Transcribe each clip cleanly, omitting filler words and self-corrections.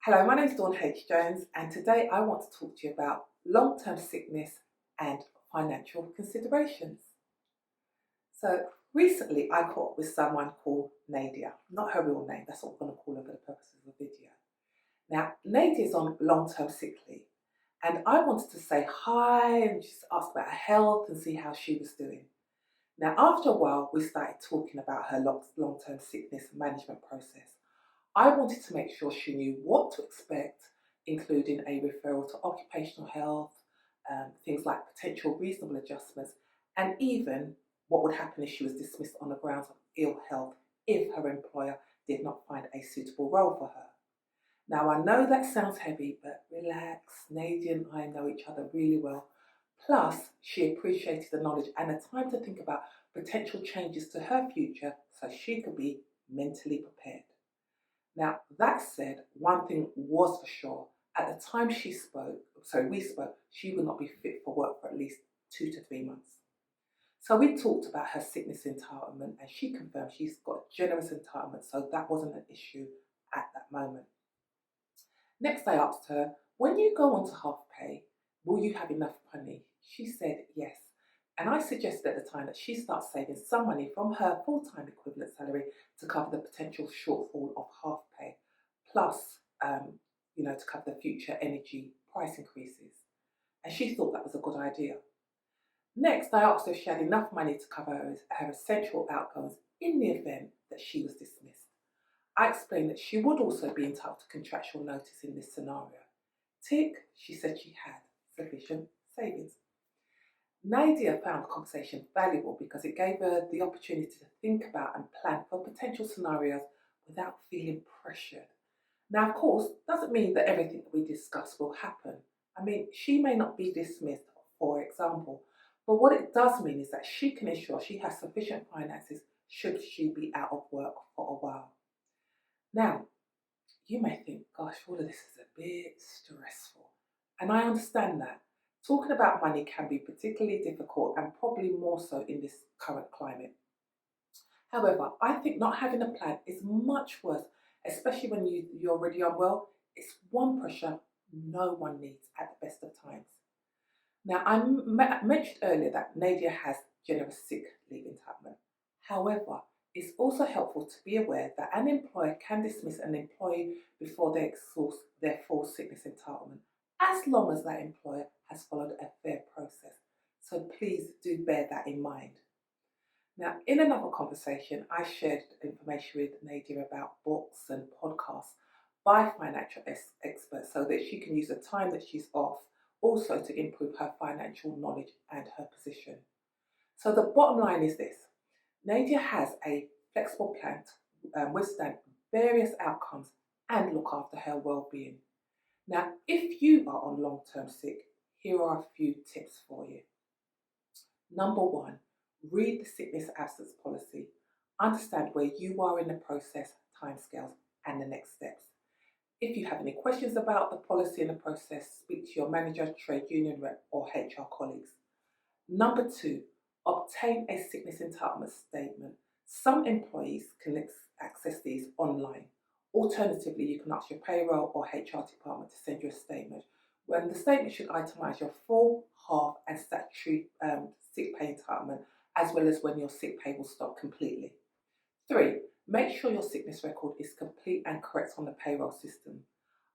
Hello, my name is Dawn H. Jones, and today I want to talk to you about long-term sickness and financial considerations. So recently I caught up with someone called Nadia, not her real name, that's what we're going to call her for the purposes of the video. Now, Nadia is on long-term sick leave, and I wanted to say hi and just ask about her health and see how she was doing. Now, after a while, we started talking about her long-term sickness management process. I wanted to make sure she knew what to expect, including a referral to occupational health, things like potential reasonable adjustments, and even what would happen if she was dismissed on the grounds of ill health if her employer did not find a suitable role for her. Now, I know that sounds heavy, but relax. Nadia and I know each other really well. Plus, she appreciated the knowledge and the time to think about potential changes to her future so she could be mentally prepared. Now, that said, one thing was for sure. At the time we spoke, she would not be fit for work for at least 2 to 3 months. So we talked about her sickness entitlement, and she confirmed she's got generous entitlement, so that wasn't an issue at that moment. Next, I asked her, when you go on to half pay, will you have enough money? She said yes. And I suggested at the time that she start saving some money from her full-time equivalent salary to cover the potential shortfall of half pay, plus, to cover the future energy price increases. And she thought that was a good idea. Next, I asked her if she had enough money to cover her essential outgoings in the event that she was dismissed. I explained that she would also be entitled to contractual notice in this scenario. Tick, she said she had sufficient savings. Nadia found the conversation valuable because it gave her the opportunity to think about and plan for potential scenarios without feeling pressured. Now, of course, doesn't mean that everything that we discuss will happen. I mean, she may not be dismissed, for example, but what it does mean is that she can ensure she has sufficient finances should she be out of work for a while. Now, you may think, gosh, all of this is a bit stressful. And I understand that. Talking about money can be particularly difficult and probably more so in this current climate. However, I think not having a plan is much worse, especially when you're already unwell. It's one pressure no one needs at the best of times. Now, I mentioned earlier that Nadia has generous sick leave entitlement. However, it's also helpful to be aware that an employer can dismiss an employee before they exhaust their full sickness entitlement, as long as that employer has followed a fair process. So please do bear that in mind. Now, in another conversation, I shared information with Nadia about books and podcasts by financial experts so that she can use the time that she's off also to improve her financial knowledge and her position. So the bottom line is this. Nadia has a flexible plan to withstand various outcomes and look after her well-being. Now, if you are on long-term sick, here are a few tips for you. Number 1, read the sickness absence policy. Understand where you are in the process, timescales, and the next steps. If you have any questions about the policy and the process, speak to your manager, trade union rep, or HR colleagues. Number 2, obtain a sickness entitlement statement. Some employees can access these online. Alternatively, you can ask your payroll or HR department to send you a statement. When the statement should itemise your full, half, and statutory sick pay entitlement, as well as when your sick pay will stop completely. 3, make sure your sickness record is complete and correct on the payroll system.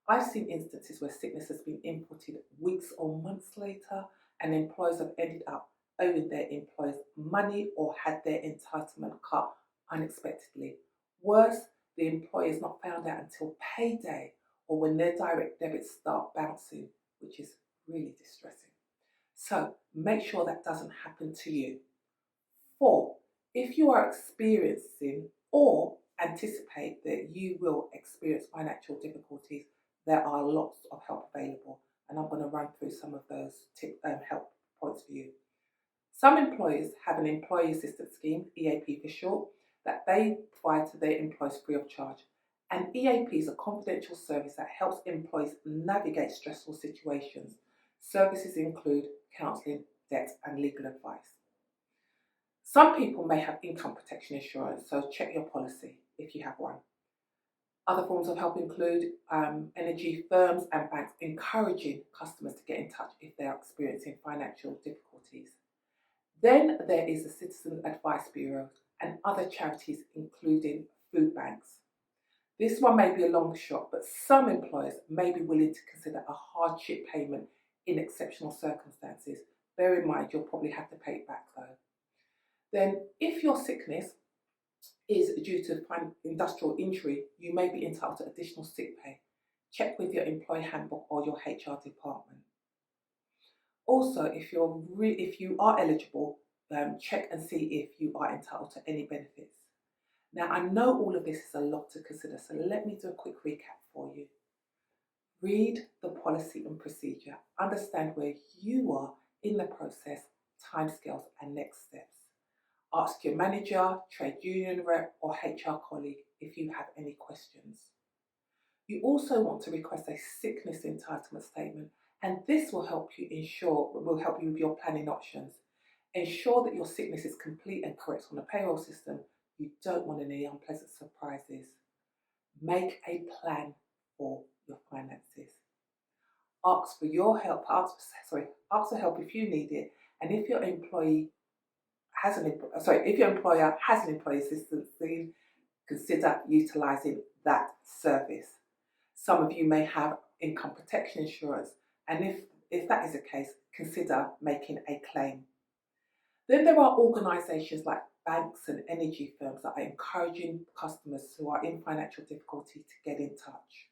I've seen instances where sickness has been inputted weeks or months later, and employers have ended up owing their employees money or had their entitlement cut unexpectedly. Worse, the employee is not found out until payday or when their direct debits start bouncing, which is really distressing. So make sure that doesn't happen to you. 4, if you are experiencing or anticipate that you will experience financial difficulties, there are lots of help available, and I'm going to run through some of those help points for you. Some employers have an employee assistance scheme, EAP for short, that they provide to their employees free of charge. And EAP is a confidential service that helps employees navigate stressful situations. Services include counselling, debt, and legal advice. Some people may have income protection insurance, so check your policy if you have one. Other forms of help include energy firms and banks encouraging customers to get in touch if they are experiencing financial difficulties. Then there is the Citizen Advice Bureau and other charities, including food banks. This one may be a long shot, but some employers may be willing to consider a hardship payment in exceptional circumstances. Bear in mind, you'll probably have to pay it back though. Then, if your sickness is due to industrial injury, you may be entitled to additional sick pay. Check with your employee handbook or your HR department. Also, if you are eligible, check and see if you are entitled to any benefits. Now, I know all of this is a lot to consider, so let me do a quick recap for you. Read the policy and procedure, understand where you are in the process, timescales and next steps. Ask your manager, trade union rep or HR colleague if you have any questions. You also want to request a sickness entitlement statement, and this will help you with your planning options. Ensure that your sickness is complete and correct on the payroll system. You don't want any unpleasant surprises. Make a plan for your finances. Ask for help if you need it, and if your employer has an employee assistance scheme, consider utilising that service. Some of you may have income protection insurance, and if that is the case, consider making a claim. Then there are organisations like banks and energy firms that are encouraging customers who are in financial difficulty to get in touch.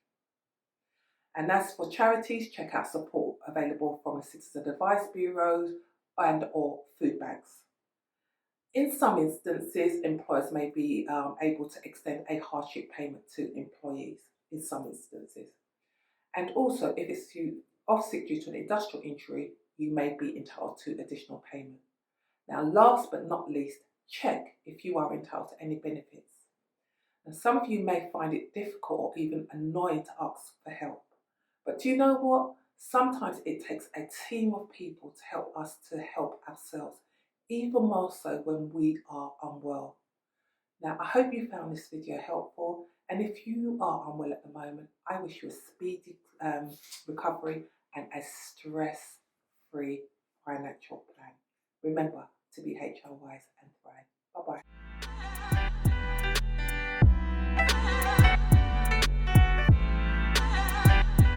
And as for charities, check out support available from the Citizen Advice Bureaus and or food banks. In some instances, employers may be able to extend a hardship payment to employees in some instances. And also, if it's off sick due to an industrial injury, you may be entitled to additional payment. Now, last but not least, check if you are entitled to any benefits. And some of you may find it difficult or even annoying to ask for help. But do you know what? Sometimes it takes a team of people to help us to help ourselves, even more so when we are unwell. Now, I hope you found this video helpful, and if you are unwell at the moment, I wish you a speedy recovery and a stress-free financial plan. Remember to be HR wise and thrive. Bye-bye.